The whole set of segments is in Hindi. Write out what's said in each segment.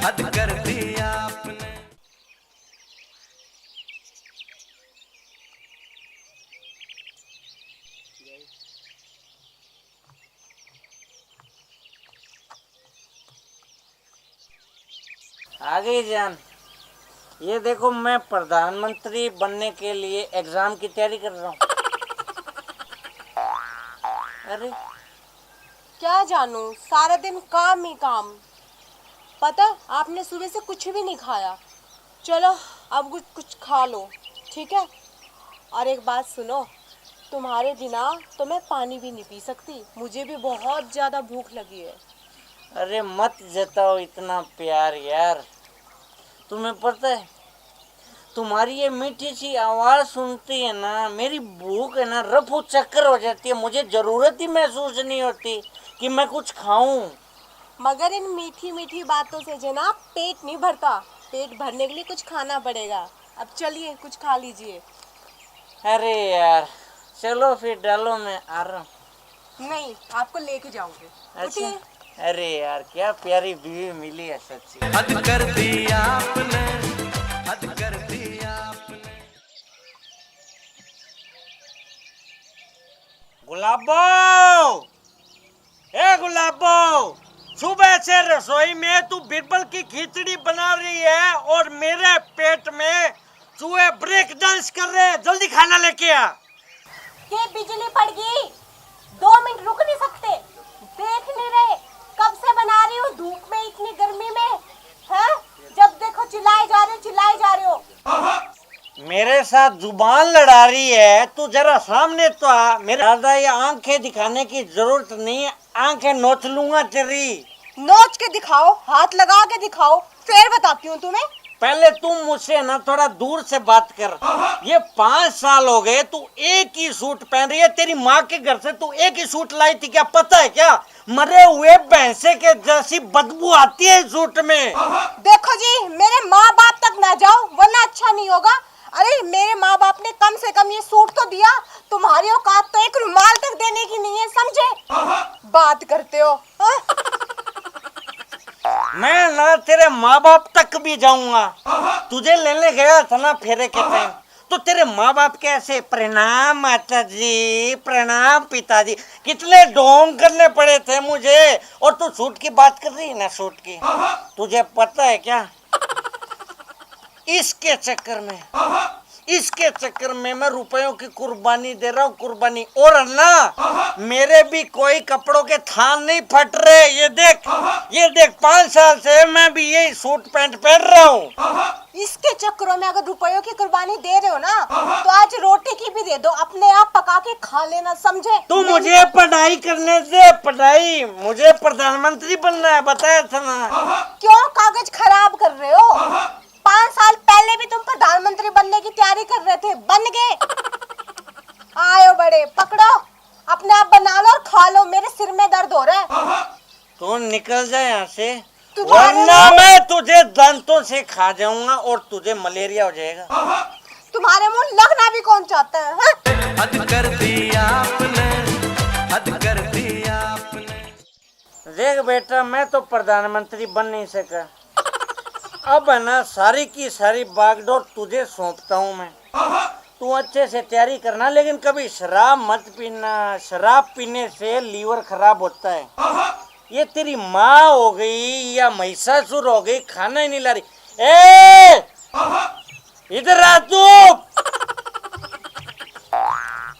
हद कर दिया आपने। आ गई जान। ये देखो मैं प्रधानमंत्री बनने के लिए एग्जाम की तैयारी कर रहा हूँ। अरे क्या जानू, सारा दिन काम ही काम। पता आपने सुबह से कुछ भी नहीं खाया। चलो अब कुछ खा लो, ठीक है। और एक बात सुनो, तुम्हारे बिना तो मैं पानी भी नहीं पी सकती, मुझे भी बहुत ज़्यादा भूख लगी है। अरे मत जताओ इतना प्यार यार। तुम्हें पता है, तुम्हारी ये मीठी सी आवाज़ सुनती है ना, मेरी भूख है ना रफू चक्कर हो जाती है। मुझे ज़रूरत ही महसूस नहीं होती कि मैं कुछ खाऊं। मगर इन मीठी मीठी बातों से जनाब पेट नहीं भरता। पेट भरने के लिए कुछ खाना पड़ेगा। अब चलिए कुछ खा लीजिए। अरे यार चलो फिर डालो, मैं आ रहा हूँ। नहीं, आपको लेके जाऊंगी। अच्छा, उठिए। अरे यार क्या प्यारी बीवी मिली है सच्ची। हद कर दिया आपने, हद कर दिया आपने। गुलाबो, ए गुलाबो, सुबह से रसोई में तू बिरबल की खिचड़ी बना रही है और मेरे पेट में चूहे ब्रेक डांस कर रहे हैं। जल्दी खाना लेके आ। ये बिजली पड़ गई, 2 मिनट रुक नहीं सकते? देख नहीं रहे कब से बना रही हूँ धूप में, इतनी गर्मी में हैं? जब देखो चिल्लाए जा रहे हो। मेरे साथ जुबान लड़ा रही है तू, जरा सामने तो आ। मेरे ज्यादा ये आंखें दिखाने की जरूरत नहीं है, आंखें नोच लूंगा तेरी। नोच के दिखाओ, हाथ लगा के दिखाओ, फिर बताती हूँ तुम्हें। पहले तुम मुझसे ना थोड़ा दूर से बात कर। ये 5 साल हो गए तू एक ही सूट पहन रही है। तेरी माँ के घर से तू एक ही सूट लाई थी, क्या पता है क्या? मरे हुए भैंसे के जैसी बदबू आती है इस सूट में। देखो जी, मेरे माँ बाप तक ना जाओ वरना अच्छा नहीं होगा। अरे मेरे माँ बाप ने कम से कम ये सूट तो दिया, तुम्हारी औकात तो एक रुमाल तक देने की नहीं है, समझे? बात करते हो हाँ? मैं ना तेरे माँ बाप तक भी जाऊंगा। तुझे लेने गया था ना फेरे के टाइम, तो तेरे माँ बाप कैसे प्रणाम माता जी, प्रणाम पिताजी, कितने ढोंग करने पड़े थे मुझे। और तू सूट की बात कर रही है ना, सूट की। तुझे पता है क्या, इसके चक्कर में मैं रुपयों की कुर्बानी दे रहा हूँ, कुर्बानी। और ना मेरे भी कोई कपड़ों के थान नहीं फट रहे। ये देख 5 साल से मैं भी यही सूट पैंट पहन रहा हूँ। इसके चक्करों में अगर रुपयों की कुर्बानी दे रहे हो ना, तो आज रोटी की भी दे दो, अपने आप पका के खा लेना, समझे? तू मुझे पढ़ाई करने दे, पढ़ाई। मुझे प्रधानमंत्री बनना है, बताया था ना। क्यों कागज खराब कर रहे हो? 5 साल पहले भी तुम प्रधानमंत्री बनने की तैयारी कर रहे थे, बन गए। आयो बड़े, पकड़ो, अपने आप बना लो और खा लो, मेरे सिर में दर्द हो रहा है। तू निकल जाए यहाँ से, तुम्हारे वरना मैं तुझे दांतों से खा जाऊंगा और तुझे मलेरिया हो जाएगा। तुम्हारे मुंह लगना भी कौन चाहता है हाँ? हद कर दिया आपने, हद कर दिया आपने। देख बेटा, मैं तो प्रधानमंत्री बन नहीं सका। अब है ना सारी की सारी बागडोर तुझे सौंपता हूँ मैं। तू अच्छे से तैयारी करना, लेकिन कभी शराब मत पीना। शराब पीने से लीवर खराब होता है। ये तेरी माँ हो गई या महिषासुर हो गई, खाना ही नहीं ला रही। ए इधर आ तू।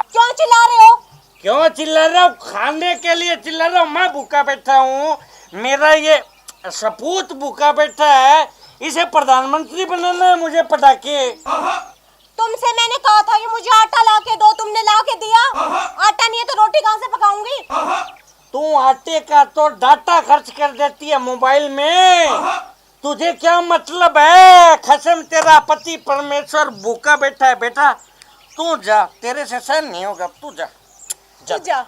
क्यों चिल्ला रहे हो? क्यों चिल्ला रहा हूँ? खाने के लिए चिल्ला रहा हूँ। मैं भूखा बैठा हूँ, मेरा ये सपूत भूखा बैठा है, इसे प्रधानमंत्री बनाना है मुझे पटाके। तुमसे मैंने कहा था कि मुझे आटा ला के दो, तुमने ला के दिया? आटा नहीं है तो रोटी कहाँ से पकाऊंगी? तू आटे का तो डाटा खर्च कर देती है मोबाइल में। तुझे क्या मतलब है? कसम तेरा पति परमेश्वर भूखा बैठा है। बेटा तू जा, तेरे से सहन नहीं होगा। तू जा जा।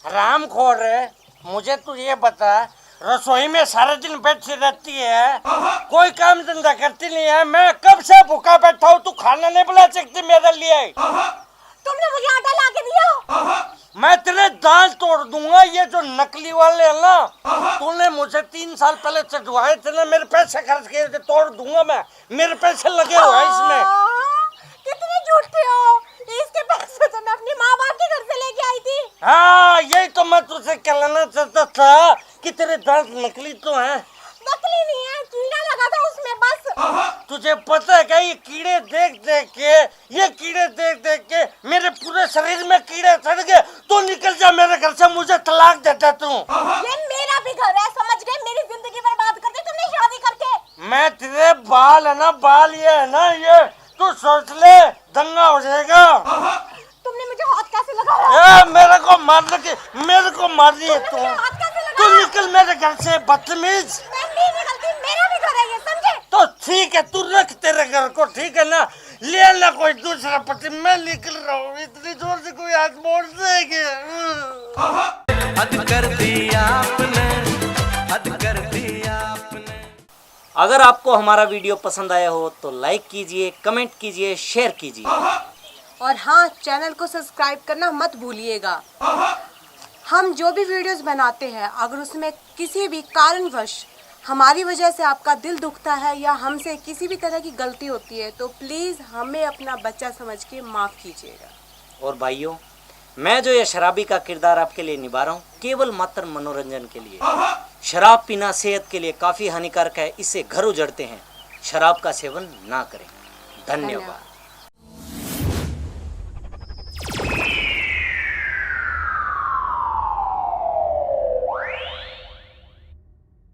हराम खोर है। मुझे तू ये बता, रसोई में सारा दिन बैठी रहती है, कोई काम धंधा करती नहीं है। मैं कब से भूखा बैठा हूँ, तू खाना नहीं बना सकती मेरे लिए? तुमने मुझे आटा ला के दिया? मैं तेरे दांत तोड़ दूंगा। ये जो नकली वाले हैं ना, तूने मुझे 3 साल पहले चढ़वाए थे ना, मेरे पैसे खर्च किए थे, तोड़ दूंगा मैं। मेरे पैसे लगे हुए हैं इसमें। कितने झूठे हो। इसके पैसे तो मैं अपनी माँ बाप के घर से लेके आई थी। हाँ, यही तो मैं तुझसे कहना चाहता था कि तेरे दांत नकली तो हैं। नकली नहीं है, कीड़ा लगा था उसमें बस। तुझे पता है क्या, ये कीड़े देख देख के मेरे पूरे शरीर में कीड़े चढ़ गए। तो निकल जा मेरे घर से, मुझे तलाक देता तू। ये मेरा भी घर है, समझ गए? मेरी जिंदगी बर्बाद कर दी तुमने शादी करके। मैं तेरे बाल है ना, बाल ये है ना, ये तू सोच ले, दंगा हो जाएगा। तुमने मुझे हाथ कैसे लगाया? मेरे को मार रही है तू। हाथ कैसे तू लगाया? निकल मेरे घर से, बदतमीज। मैं नहीं निकलती, मेरा भी घर है ये, समझे? तो ठीक है, तू रख तेरे घर को, ठीक है ना, ले ना कोई दूसरा पति। मैं निकल रहा हूँ, इतनी जोर से कोई हाथ मोड़ देगा। हद कर दिया आपने, हद कर दिया आपने। अगर आपको हमारा वीडियो पसंद आया हो तो लाइक कीजिए, कमेंट कीजिए, शेयर कीजिए। और हाँ, चैनल को सब्सक्राइब करना मत भूलिएगा। हम जो भी वीडियोस बनाते हैं, अगर उसमें किसी भी कारणवश हमारी वजह से आपका दिल दुखता है या हमसे किसी भी तरह की गलती होती है, तो प्लीज़ हमें अपना बच्चा समझ के माफ़ कीजिएगा। और भाइयों, मैं जो ये शराबी का किरदार आपके लिए निभा रहा हूँ, केवल मात्र मनोरंजन के लिए। शराब पीना सेहत के लिए काफ़ी हानिकारक है, इससे घर उजड़ते हैं। शराब का सेवन ना करें। धन्यवाद।